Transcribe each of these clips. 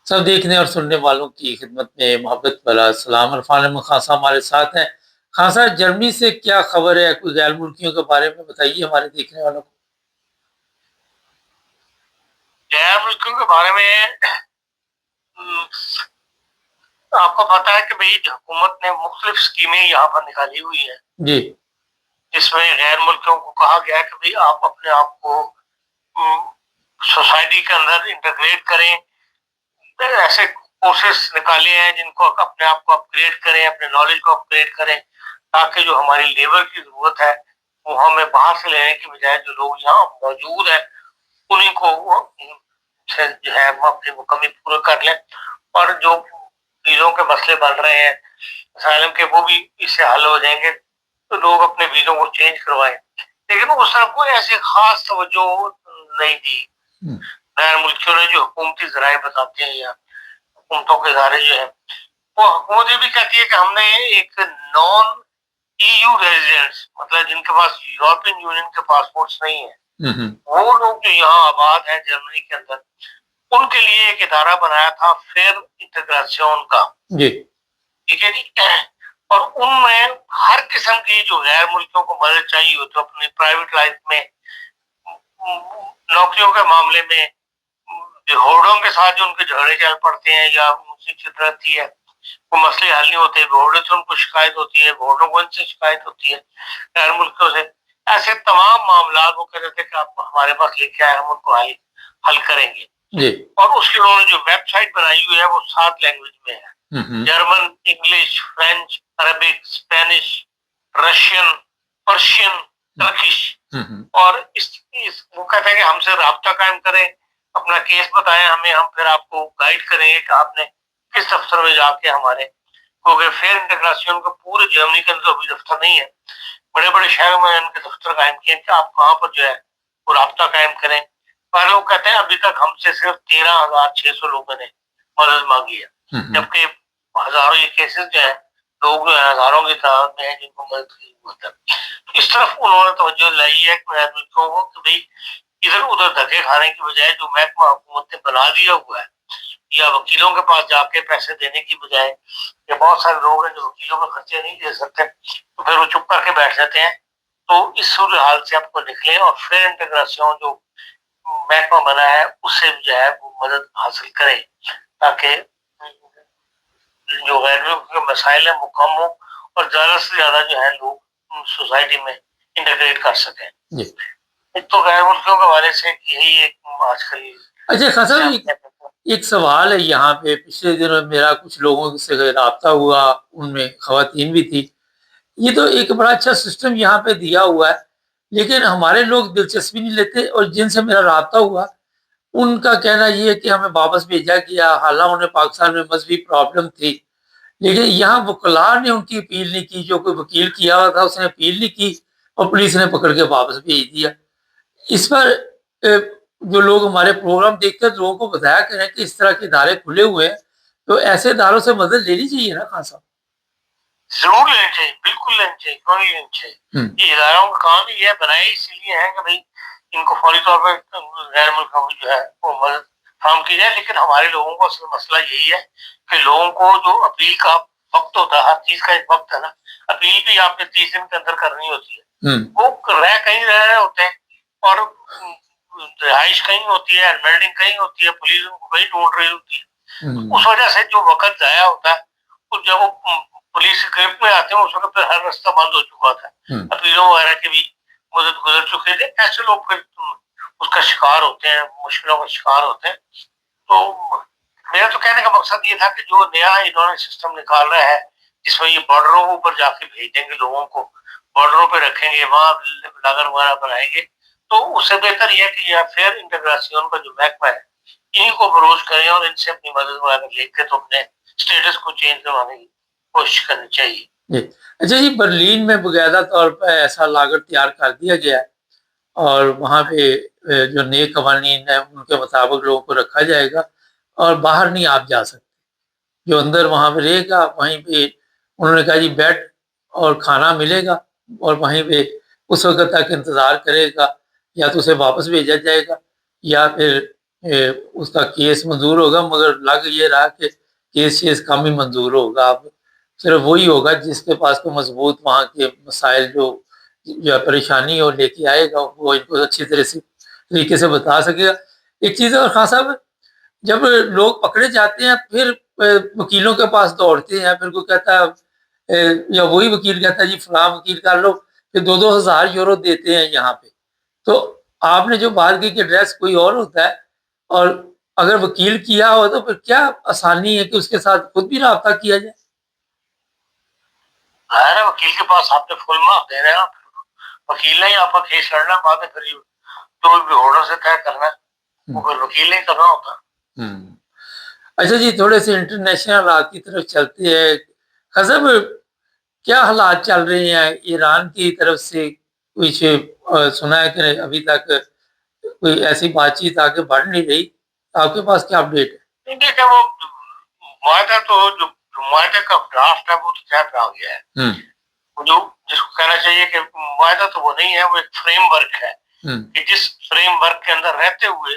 سب دیکھنے اور سننے والوں کی خدمت میں محبت والا سلام۔ عرفان احمد خان صاحب ہمارے ساتھ ہیں۔ خان صاحب، جرمنی سے کیا خبر ہے؟ کوئی غیر ملکیوں کے بارے میں بتائیے ہمارے دیکھنے والوں کو۔ غیر ملکیوں کے بارے میں آپ کو پتا ہے کہ بھائی حکومت نے مختلف اسکیمیں یہاں پر نکالی ہوئی ہیں جی، جس میں غیر ملکیوں کو کہا گیا ہے کہ بھائی آپ اپنے آپ کو سوسائٹی کے اندر انٹیگریٹ کریں۔ ایسے کورسز نکالے ہیں جن کو اپنے آپ کو اپ گریڈ کریں، اپنے نالج کو اپ گریڈ کریں، تاکہ جو ہماری لیبر کی ضرورت ہے وہ ہمیں باہر سے لینے کی بجائے جو لوگ یہاں موجود ہیں انہیں کو جو ہے وہ اپنی کمی پورا کر لیں، اور جو ویزوں کے مسئلے بن رہے ہیں اسائلم کے وہ بھی اس سے حل ہو جائیں گے، تو لوگ اپنے ویزوں کو چینج کروائیں۔ لیکن اس طرح کوئی ایسی خاص توجہ نہیں دی غیر ملکیوں نے۔ جو حکومتی ذرائع بتاتے ہیں یا حکومتوں کے ادارے جو ہیں، وہ حکومت یہ بھی کہتی ہے کہ ہم نے ایک نان ای یو ریزیڈنٹس، مطلب جن کے پاس یورپین یونین کے پاسپورٹس نہیں ہیں، وہ لوگ جو یہاں آباد ہیں جرمنی کے اندر، ان کے لیے ایک ادارہ بنایا تھا فیئر انٹیگریشن کا۔ جی، ٹھیک ہے جی۔ اور ان میں ہر قسم کی جو غیر ملکیوں کو مدد چاہیے ہو تو اپنی پرائیویٹ لائف میں، نوکریوں کے معاملے میں، بھیڑوں کے ساتھ جو ان کے جھگڑے چل پڑتے ہیں یا ان سے چترتی ہے، وہ مسئلے حل نہیں ہوتے، بھیڑوں سے ان کو شکایت ہوتی ہے، بھیڑوں کو ان سے شکایت ہوتی ہے غیر ملکیوں سے، ایسے تمام معاملات وہ کہتے تھے کہ آپ ہمارے پاس لے کے آئے، ہم ان کو حل کریں گے۔ جی، اور اس کے انہوں نے جو ویب سائٹ بنائی ہوئی ہے وہ 7 لینگویج میں ہے، German, English, French, Arabic, Spanish, Russian, Persian, Turkish. اور وہ کہتے ہیں کہ ہم سے رابطہ قائم کریں، اپنا کیس بتائیں ہمیں، ہم پھر آپ کو گائیڈ کریں گے کہ آپ نے کس دفتر میں جا کے ہمارے، کیونکہ فیئر انٹیگریشن کا پورے جرمنی کے اندر ابھی دفتر نہیں ہے، بڑے بڑے شہروں میں ان کے دفتر قائم کیے کہ آپ کہاں پر جو ہے وہ رابطہ قائم کریں۔ پر لوگ کہتے ہیں ابھی تک ہم سے صرف 13,600 لوگوں نے مدد مانگی ہے، جبکہ ہزاروں یہ کیسز جو ہیں، لوگ جو ہے ہزاروں کی تعداد میں ہیں جن کو مدد کی ضرورت ہے۔ اس طرف انہوں نے توجہ لائی ہے کہ بھائی ادھر ادھر دھکے کھانے کی بجائے جو محکمہ حکومت نے بنا دیا ہوا ہے، یا وکیلوں کے پاس جا کے پیسے دینے کی بجائے، یا بہت سارے لوگ ہیں جو وکیلوں کے خرچے نہیں دے سکتے تو پھر وہ چپ کر کے بیٹھ جاتے ہیں، تو اس صورتحال سے آپ کو نکلیں اور فیئر انٹیگریشن جو محکمہ بنا ہے اس سے جو ہے وہ مدد حاصل کریں، تاکہ جو غیر ملکی کے مسائل ہیں وہ کم ہوں اور زیادہ سے زیادہ جو ہے لوگ سوسائٹی میں انٹیگریٹ کر سکیں۔ تو غیر ملکیوں کے حوالے سے یہی ایک آج کل۔ اچھا خان صاحب، ایک سوال ہے یہاں پہ، پچھلے دنوں میرا کچھ لوگوں سے رابطہ ہوا، ان میں خواتین بھی تھی۔ یہ تو ایک بڑا اچھا سسٹم یہاں پہ دیا ہوا ہے، لیکن ہمارے لوگ دلچسپی نہیں لیتے، اور جن سے میرا رابطہ ہوا ان کا کہنا یہ ہے کہ ہمیں واپس بھیجا گیا، حالانکہ انہیں پاکستان میں مذہبی پرابلم تھی، لیکن یہاں وکلاء نے ان کی اپیل نہیں کی، جو کوئی وکیل کیا ہوا تھا اس نے اپیل نہیں کی اور پولیس نے پکڑ کے واپس بھیج دیا۔ اس پر جو لوگ ہمارے پروگرام دیکھتے ہیں لوگوں کو بتایا کریں کہ اس طرح کے ادارے کھلے ہوئے ہیں، تو ایسے اداروں سے مدد لینی چاہیے نا خان صاحب؟ ضرور لینی چاہیے، بالکل لینی چاہیے، کیوں نہیں لینی چاہیے۔ یہ اداروں کا کام ہی ہے، بنائے اسی لیے ہے کہ بھائی ان کو فوری طور پر غیر ملکوں کی جو ہے وہ مدد فراہم کی جائے، لیکن ہمارے لوگوں کا اصل مسئلہ یہی ہے کہ لوگوں کو جو اپیل کا وقت ہوتا ہے، ہر چیز کا ایک وقت ہے نا، اپیل بھی آپ نے 30 دن کے اندر کرنی ہوتی ہے، وہ کہیں رہ رہے ہوتے ہیں، اور رہائش کہیں ہوتی ہے، بلڈنگ کہیں ہوتی ہے، پولیس ان کو کہیں ڈھونڈ رہی ہوتی ہے، اس وجہ سے جو وقت ضائع ہوتا ہے، تو جب وہ پولیس کی گرفت میں آتے ہیں اس وقت پھر ہر راستہ بند ہو چکا تھا، اپیلوں وغیرہ کے بھی مدد گزر چکے تھے، ایسے لوگ پھر اس کا شکار ہوتے ہیں، مشکلوں کا شکار ہوتے ہیں۔ تو میرا تو کہنے کا مقصد یہ تھا کہ جو نیا انہوں نے سسٹم نکال رہا ہے جس میں یہ بارڈروں کے اوپر جا کے بھیج دیں گے لوگوں کو، بارڈروں پہ رکھیں گے، وہاں لاگر وغیرہ بنائیں گے، تو اس سے بہتر یہ ہے کہ یہ فیئر انٹیگریشن کا جو محکمہ ہے انہیں کو بروز کریں اور ان سے اپنی مدد وغیرہ لے کے تو اپنے اسٹیٹس کو چینج کروانے کی کوشش کرنی چاہیے۔ اچھا جی، برلین میں باقاعدہ طور پر ایسا لاگر تیار کر دیا گیا ہے، اور وہاں پہ جو نئے قوانین ہیں ان کے مطابق لوگوں کو رکھا جائے گا، اور باہر نہیں آپ جا سکتے، جو اندر وہاں پہ رہے گا وہیں پہ انہوں نے کہا جی بیڈ اور کھانا ملے گا، اور وہیں پہ اس وقت تک انتظار کرے گا، یا تو اسے واپس بھیجا جائے گا یا پھر اس کا کیس منظور ہوگا، مگر لگ یہ رہا کہ کیس کم ہی منظور ہوگا. اب صرف وہی ہوگا جس کے پاس کو مضبوط وہاں کے مسائل جو پریشانی ہو لے کے آئے گا، وہ ان کو اچھی طریقے سے بتا سکے گا. ایک چیز اور خان صاحب، جب لوگ پکڑے جاتے ہیں پھر وکیلوں کے پاس دوڑتے ہیں، پھر کوئی کہتا ہے یا وہی وکیل کہتا ہے جی فلاں وکیل کر لو، پھر 2,000 یورو دیتے ہیں یہاں پہ. تو آپ نے جو بات کی کہ ایڈریس کوئی اور ہوتا ہے، اور اگر وکیل کیا ہو تو پھر کیا آسانی ہے کہ اس کے ساتھ خود بھی رابطہ کیا جائے؟ وکیل کے پاس آپ نے فل مارک دے رہے ہیں، وکیل نے ہی آپ کا کیس لڑنا، بعد میں پھر جو بھی آرڈر سے طے کرنا ہے وہ پھر وکیل نے کرنا ہوتا. اچھا جی، تھوڑے سے انٹرنیشنل حالات کی طرف چلتے ہیں. خزب، کیا حالات چل رہے ہیں ایران کی طرف سے؟ کچھ سنا ہے کہ ابھی تک کوئی ایسی بات چیت آگے بڑھ نہیں رہی. آپ کے پاس کیا اپڈیٹ ہے؟ دیکھیں، وہ معاہدہ تو جو معاہدے کا ڈرافٹ ہے وہ تو طے پہ آ گیا ہے. جو جس کو کہنا چاہیے کہ معاہدہ تو وہ نہیں ہے، وہ ایک فریم ورک ہے کہ جس فریم ورک کے اندر رہتے ہوئے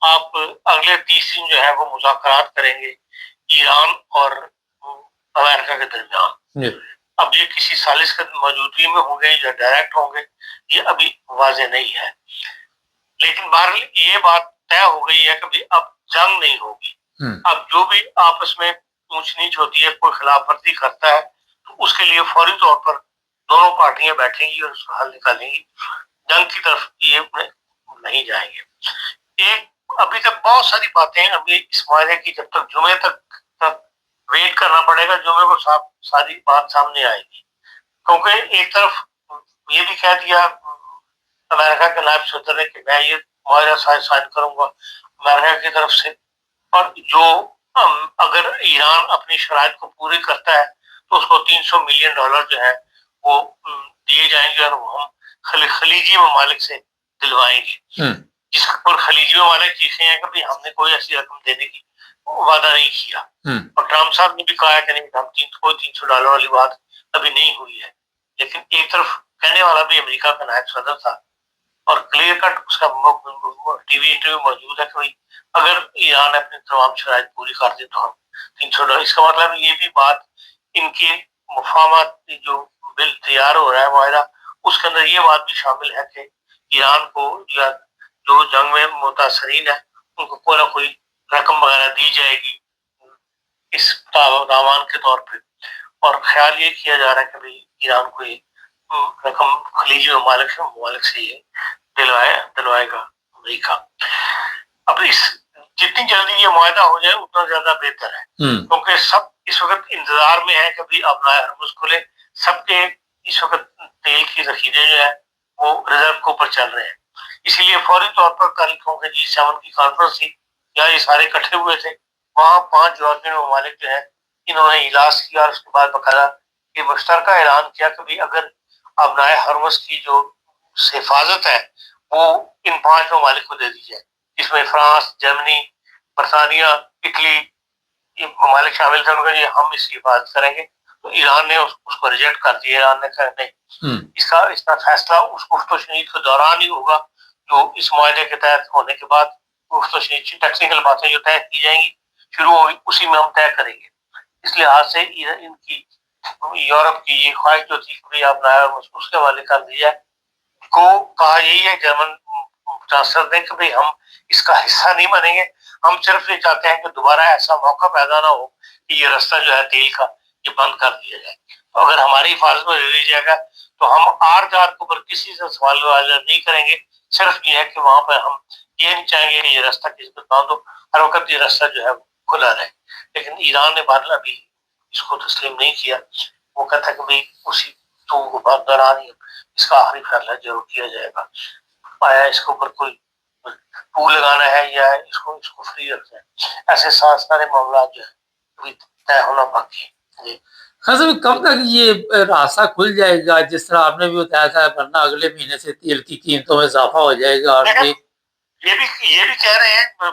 آپ اگلے 30 دن جو ہے وہ مذاکرات کریں گے ایران اور امریکہ کے درمیان. اب یہ کسی سازش کی موجودگی میں ہوں گے یا ڈائریکٹ ہوں گے یہ ابھی واضح نہیں ہے، لیکن بہرحال یہ بات طے ہو گئی ہے کہ اب جنگ نہیں ہوگی. اب جو بھی آپس میں اونچ نیچ ہوتی ہے، کوئی خلاف ورزی کرتا ہے تو اس کے لیے فوری طور پر دونوں پارٹیاں بیٹھیں گی اور اس کا حل نکالیں گی. جنگ کی طرف یہ نہیں جائیں گے. ایک ابھی تک بہت ساری باتیں ابھی اس معاہدے کی جب تک جمعے تک ویٹ کرنا پڑے گا، جمعے کو ساری بات سامنے آئے گی. کیونکہ ایک طرف یہ بھی کہہ دیا امریکہ کے نائب صدر نے کہ میں یہ معاہدہ سائن کروں گا امریکہ کی طرف سے، اور جو اگر ایران اپنی شرائط کو پوری کرتا ہے تو اس کو $300 ملین جو ہے وہ دیے جائیں گے، اور وہ ہم خلیجی ممالک سے دلوائیں گے. جس پر خلیجی ممالک چیزیں ہیں کہ ہم نے کوئی ایسی رقم دینے کی وعدہ نہیں کیا، اور ٹرمپ صاحب نے بھی کہا کہ نہیں، ہم کوئی $300 والی بات ابھی نہیں ہوئی ہے. لیکن ایک طرف کہنے والا بھی امریکہ کا نائب صدر تھا، اور کلیئر کٹ اس کا ٹی وی انٹرویو موجود ہے کہ اگر ایران اپنی تمام شرائط پوری کر دے تو ہم $300. اس کا مطلب یہ بھی بات ان کے مفاہمات جو بل تیار ہو رہا ہے معاہدہ، اس کے اندر یہ بات بھی شامل ہے کہ ایران کو یا جو جنگ میں متاثرین ہیں ان کو کوئی نہ کوئی رقم وغیرہ دی جائے گی اس دامان کے طور پہ. اور خیال یہ کیا جا رہا ہے کہ بھئی ایران کو یہ رقم خلیجی ممالک سے یہ دلوائے گا امریکہ. اب جتنی جلدی یہ معاہدہ ہو جائے اتنا زیادہ بہتر ہے، کیونکہ سب اس وقت انتظار میں ہے کہ بھی اب ہرمز کھلے. سب کے اس وقت تیل کی ذخیرے جو ہے وہ ریزرو کے اوپر چل رہے ہیں. اسی لیے فوری طور پر کل کیونکہ G7 کی کانفرنس تھی، یا یہ سارے اکٹھے ہوئے تھے، وہاں 5 یورپین ممالک جو ہے انہوں نے اجلاس کیا، اور اس کے بعد باقاعدہ یہ مشترکہ اعلان کیا کہ بھی اگر ابنائے ہرمز کی جو حفاظت ہے وہ ان 5 ممالک کو دے دی جائے، جس میں فرانس، جرمنی، برطانیہ، اٹلی یہ ممالک شامل تھے. ان کا ہم اس کی حفاظت کریں گے، تو ایران نے اس کو ریجیکٹ کر دیا. ایران نے کہا نہیں، اس کا فیصلہ اس گفت و شنید کے دوران ہی ہوگا جو اس معاہدے کے تحت ہونے کے بعد گفت و شنید ٹیکنیکل باتیں جو طے کی جائیں گی شروع ہوگی اسی میں ہم طے کریں گے. اس لحاظ سے ان کی یورپ کی یہ خواہش جو تھی کہ آپ اس کے حوالے کر دیا کو کہا یہی ہے جرمن چانسلر نے کہ ہم اس کا حصہ نہیں بنیں گے. ہم صرف یہ چاہتے ہیں کہ دوبارہ ایسا موقع پیدا نہ ہو کہ یہ رستہ جو ہے تیل کا یہ بند کر دیا جائے. اگر ہماری حفاظت میں لے لیا جائے گا تو ہم آر جار کے اوپر کسی سے سوال نہیں کریں گے. صرف یہ ہے کہ وہاں پر ہم یہ نہیں چاہیں گے کہ یہ راستہ کسی کو بند ہو، ہر وقت یہ راستہ جو ہے وہ کھلا رہے. لیکن ایران نے بادل ابھی اس کو تسلیم نہیں کیا. وہ کہتا ہے کہ بھائی اسی تو بات دوران ہی اس کا آخری فیصلہ ضرور کیا جائے گا. آیا اس کے اوپر کوئی ٹول لگانا ہے یا اس کو فری رکھنا ہے، ایسے سارے معاملات جو ہے طے ہونا باقی ہے. خاصا کب تک یہ راستہ کھل جائے گا؟ جس طرح آپ نے بھی بتایا تھا ورنہ اگلے مہینے سے تیل کی قیمتوں میں اضافہ ہو جائے گا. اور یہ بھی کہہ رہے ہیں،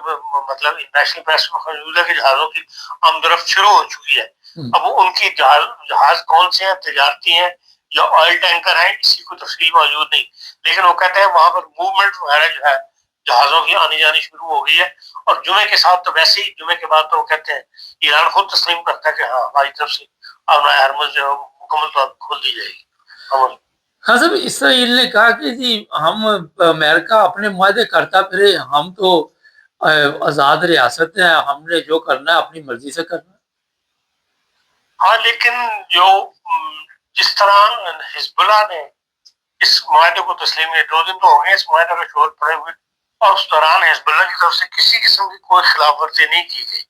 مطلب نیشنل پریس میں موجود ہے کہ جہازوں کی آمد و رفت شروع ہو چکی ہے. اب ان کی جہاز کون سے ہیں، تجارتی ہیں یا آئل ٹینکر ہیں، اسی کو تفصیل موجود نہیں. لیکن وہ کہتے ہیں وہاں پر موومنٹ وغیرہ جو ہے جہازوں کی آنی جانی شروع ہو گئی ہے، اور جمعے کے ساتھ تو ویسے ہی جمعے کے بعد تو وہ کہتے ہیں ایران خود تسلیم کرتا ہے کہ ہاں ہماری طرف سے اپنا ہرمز جو ہے مکمل طور پر کھول دی جائے گی۔ ہاں صاحب، اسرائیل نے کہا کہ جی ہم امریکہ اپنے معاہدے کرتا پھرے، ہم تو آزاد ریاست ہیں، ہم نے جو کرنا ہے اپنی مرضی سے کرنا ہے۔ ہاں لیکن جو جس طرح حزب اللہ نے اس معاہدے کو تسلیم کیا، 2 دن تو ہو گئے اس معاہدے کا شور پڑے ہوئے، اور اس دوران حزب اللہ کی طرف سے کسی قسم کی کوئی خلاف ورزی نہیں کی گئی۔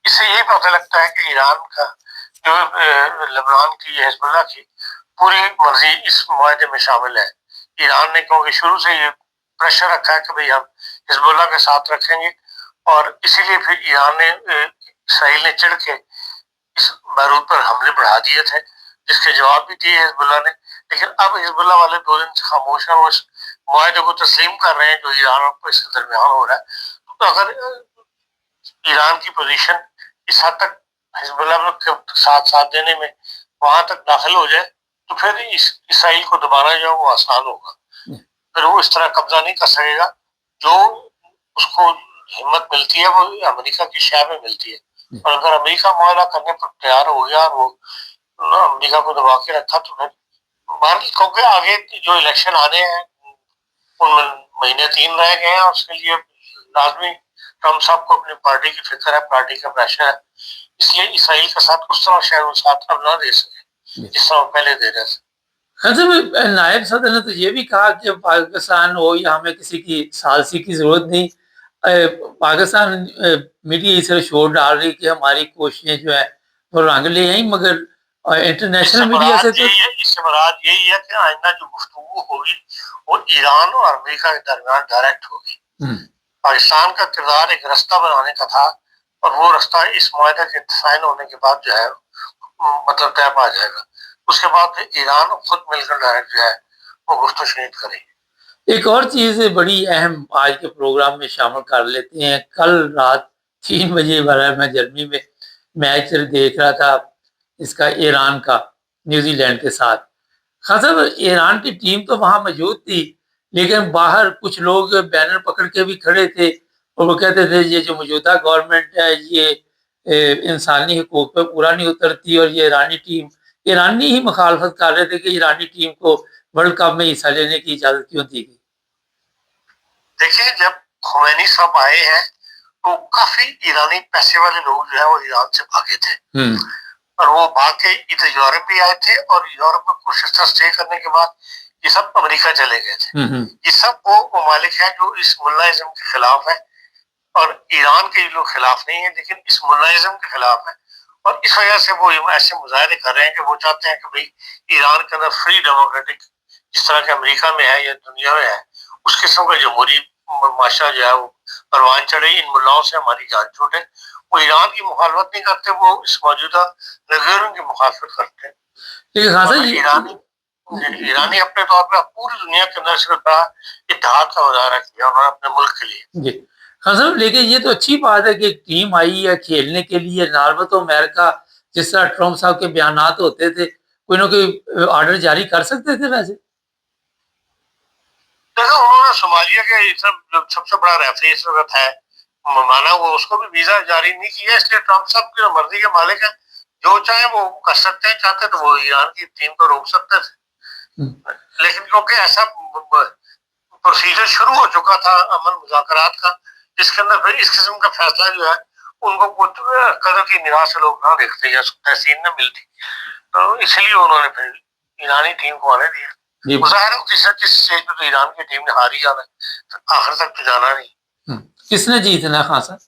اس سے یہ پتہ لگتا ہے کہ ایران کا جو لبنان کی حزب اللہ کی پوری مرضی اس معاہدے میں شامل ہے۔ ایران نے کیونکہ شروع سے یہ پریشر رکھا ہے کہ بھئی ہم حزب اللہ کے ساتھ رکھیں گے، اور اسی لیے پھر ایران نے اسرائیل نے چڑھ کے اس بیروت پر حملے بڑھا دیے تھے، جس کے جواب بھی دیے حزب اللہ نے۔ لیکن اب حزب اللہ والے 2 دن سے خاموش ہیں، وہ اس معاہدے کو تسلیم کر رہے ہیں جو ایران اور اس کے درمیان ہو رہا ہے۔ تو اگر ایران کی پوزیشن اس حد تک حزب اللہ کے ساتھ دینے میں وہاں تک داخل ہو جائے تو پھر اسرائیل کو دبانا جو ہے وہ آسان ہوگا، پھر وہ اس طرح قبضہ نہیں کر سکے گا۔ جو اس کو ہمت ملتی ہے وہ امریکہ کی شے میں ملتی ہے، اور اگر امریکہ معاہدہ کرنے پر تیار ہو گیا اور وہ امریکہ کو دبا کے رکھا تو پھر کیونکہ آگے جو الیکشن آنے ہیں ان میں مہینے 3 رہ گئے ہیں، اس کے لیے لازمی ٹرمپ صاحب کو اپنی پارٹی کی فکر ہے، پارٹی کا پریشر ہے، اس لیے اسرائیل کے ساتھ اس طرح شاید وہ ساتھ اب نہ دے سکے جس طرح وہ پہلے دے رہے تھے۔ نائب صدر نے تو یہ بھی کہا کہ پاکستان ہو یا ہمیں کسی کی ثالثی کی ضرورت نہیں، پاکستان میڈیا اس طرح شور ڈال رہی کہ ہماری کوششیں جو ہے وہ رنگ لے آئیں، مگر انٹرنیشنل میڈیا سے تو اس سے مراد یہی ہے کہ آئندہ جو گفتگو ہوگی وہ ایران اور امریکہ کے درمیان ڈائریکٹ ہوگی۔ پاکستان کا کردار ایک رستہ بنانے کا تھا، اور وہ رستہ اس معاہدے کے سائن ہونے کے بعد جو ہے مطلب طے پا جائے گا۔ اس کے بعد پھر ایران خود مل کر ڈائریکٹ جو ہے وہ گفت و شنید کرے گی۔ ایک اور چیز بڑی اہم آج کے پروگرام میں شامل کر لیتے ہیں۔ کل رات 3 بجے میں جرمنی میں میچ دیکھ رہا تھا اس کا، ایران کا نیوزی لینڈ کے ساتھ۔ خاصا ایران کی ٹیم تو وہاں موجود تھی، لیکن باہر کچھ لوگ بینر پکڑ کے بھی کھڑے تھے، اور وہ کہتے تھے یہ جو موجودہ گورنمنٹ ہے یہ انسانی حقوق پہ پورا نہیں اترتی، اور یہ ایرانی ٹیم، ایرانی ہی مخالفت کر رہے تھے کہ ایرانی ٹیم کو ورلڈ کپ میں حصہ لینے کی اجازت کیوں دی گئی۔ دیکھیں جب خمینی صاحب آئے ہیں تو کافی ایرانی پیسے والے لوگ جو ہے وہ ایران سے بھاگے تھے، اور وہ بھاگ کے ادھر یورپ بھی آئے تھے، اور یورپ میں کچھ عرصہ اسٹے کرنے کے بعد یہ سب امریکہ چلے گئے تھے۔ یہ سب وہ ممالک ہیں جو اس ملازم کے خلاف ہیں، اور ایران کے لوگ خلاف نہیں ہیں لیکن اس ملازم کے خلاف ہیں، اور اس وجہ سے وہ ایسے مظاہرے کر رہے ہیں کہ وہ چاہتے ہیں کہ بھئی ایران کے اندر فری ڈیموکریٹک جس طرح کہ امریکہ میں ہے یا دنیا میں ہے اس قسم کا جمہوری معاشرہ جو ہے وہ پروان چڑھے، ان ملاؤں سے ہماری جان چھوٹے۔ وہ ایران کی مخالفت نہیں کرتے، وہ اس موجودہ نظریوں کی مخالفت کرتے ہیں۔ ایرانی اپنے طور پر پوری دنیا کے اندر صرف اتحاد کا مظاہرہ کیا انہوں نے اپنے ملک کے لیے۔ جی ہاں صاحب، لیکن یہ تو اچھی بات ہے کہ ایک ٹیم آئی ہے کھیلنے کے لیے۔ نارمل تو امریکہ جس طرح ٹرمپ صاحب کے بیانات ہوتے تھے کوئی نہ کوئی آرڈر جاری کر سکتے تھے ویسے۔ دیکھو انہوں نے صومالیہ کے سب سے بڑا ریفری اس وقت ہے مانا ہوا، اس کو بھی ویزا جاری نہیں کیا، اس لیے ٹرمپ صاحب کی مرضی کے مالک ہیں، جو چاہیں وہ کر سکتے ہیں، چاہتے تو وہ ایران کی ٹیم کو روک سکتے تھے، لیکن کیونکہ ایسا پروسیجر شروع ہو چکا تھا امن مذاکرات کا، جس کے اندر پھر اس قسم کا فیصلہ جو ہے ان کو کچھ قدر کی نگاہ سے لوگ نہ دیکھتے یا تحسین نہ ملتی، تو اس لیے انہوں نے پھر ایرانی ٹیم کو آنے دیا۔ ظاہر ہے کس اسٹیج پہ تو ایران کی ٹیم نے ہار ہی جانا ہے، آخر تک تو جانا نہیں۔ کس نے جیتنا خان صاحب؟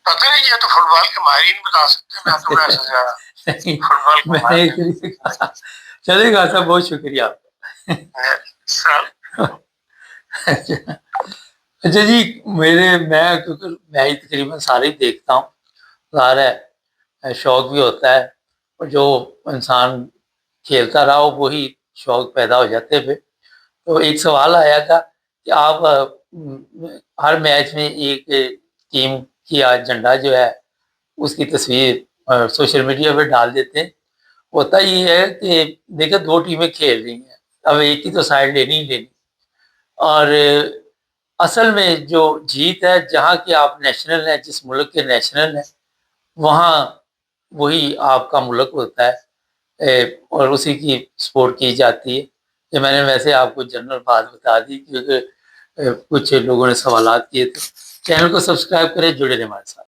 پتہ نہیں، یہ تو فٹ بال کے ماہرین بتا سکتے ہیں، میں تو ایسا زیادہ فٹ بال کو چلے گا صاحب، بہت شکریہ آپ کا۔ اچھا جی، میں تقریباً سارے ہی دیکھتا ہوں، ظاہر ہے شوق بھی ہوتا ہے، اور جو انسان کھیلتا رہا ہو وہی شوق پیدا ہو جاتے پھر۔ تو ایک سوال آیا تھا کہ آپ ہر میچ میں ایک ٹیم کی جھنڈا جو ہے اس کی تصویر سوشل میڈیا پہ ڈال دیتے ہیں۔ ہوتا یہ ہے کہ دیکھیں 2 ٹیمیں کھیل رہی ہیں، اب ایک کی تو سائڈ لینی ہی لینی، اور اصل میں جو جیت ہے جہاں کی آپ نیشنل ہیں، جس ملک کے نیشنل ہیں، وہاں وہی آپ کا ملک ہوتا ہے اور اسی کی سپورٹ کی جاتی ہے۔ یہ میں نے ویسے آپ کو جنرل بات بتا دی کیونکہ کچھ لوگوں نے سوالات کیے تھے۔ چینل کو سبسکرائب کریں، جڑے رہیں ہمارے ساتھ۔